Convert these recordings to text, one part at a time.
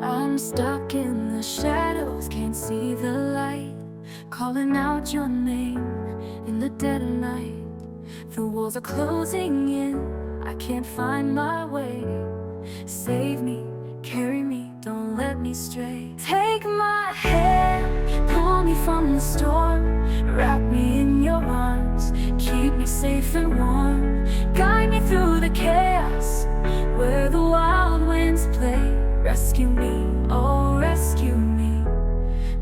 I'm stuck in the shadows, can't see the light, calling out your name in the dead of night. The walls are closing in, I can't find my way. Save me, carry me, don't let me stray. Take my hand, pull me from the storm, wrap me in your arms, keep me safe and warm. Guide me through the chaos, where the wild winds play. Rescue me, oh rescue me,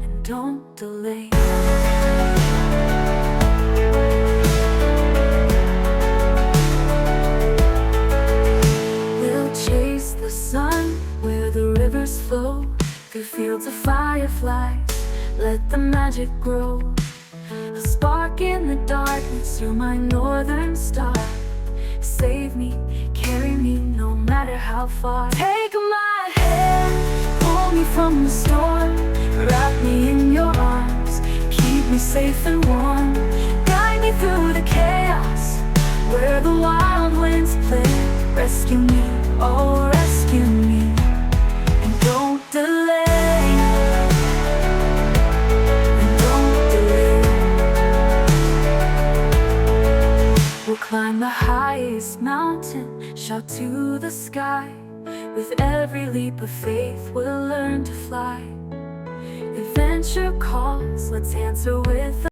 and don't delay. We'll chase the sun where the rivers flow, through fields of fireflies, let the magic grow. A spark in the darkness, you're my northern star. Save me, carry me, no matter how far. Take my hand, pull me from the storm, wrap me in your arms, keep me safe and warm. Guide me through the chaos, where the wild winds play. Rescue me, oh rescue me, and don't delay. We'll climb the highest mountain, shout to the sky. With every leap of faith, we'll learn to fly. Adventure calls, let's answer with